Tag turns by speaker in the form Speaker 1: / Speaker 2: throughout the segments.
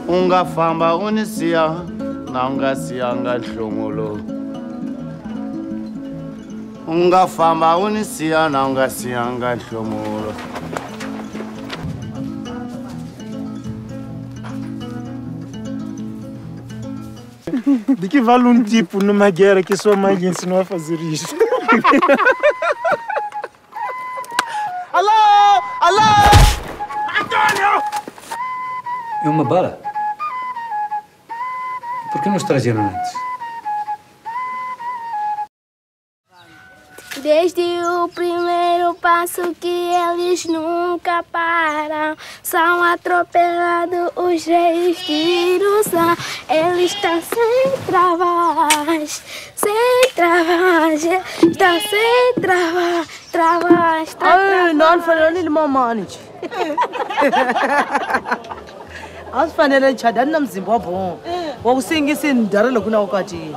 Speaker 1: Ungafamba unisiya na ungasiyanga nhlongolo. Ungafamba unisiya na ungasiyanga nhlongolo.
Speaker 2: De que vale tipo numa guerra que sua mãe ensinou a fazer isso? Alô! Alô! Antônio!
Speaker 3: É uma bala? Por que não traziam antes?
Speaker 4: Desde o primeiro passo que eles nunca param, são atropelados os reis de ilusão. Eles estão sem travas, estão sem travas.
Speaker 5: Ai, não falando de mamãe. As fanele chadani na Zimbabwe. Wa usingisi ndara lokuna ukati.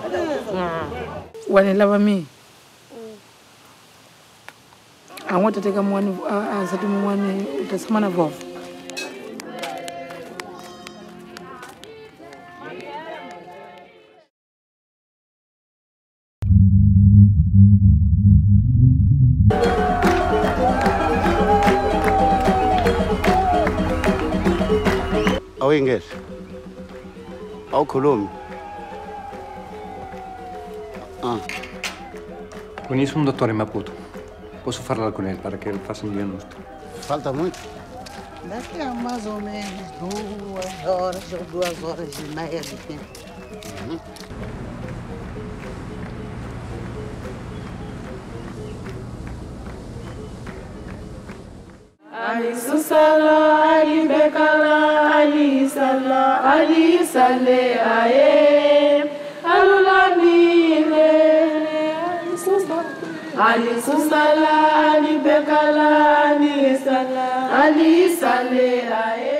Speaker 6: Wanela wami. Angoto teka mwani azati mwani utasamana vovo.
Speaker 1: Awengel. Awukhulumi.
Speaker 3: Conheço um doutor em Maputo. Posso falar com ele para que ele faça um diagnóstico?
Speaker 1: Falta muito?
Speaker 5: Daqui a mais ou menos 2 horas ou 2 horas e meia de tempo.
Speaker 7: Ali susala, ali bekala, ali sale aye, alulamine. Ali susala, ali bekala, ali sale aye.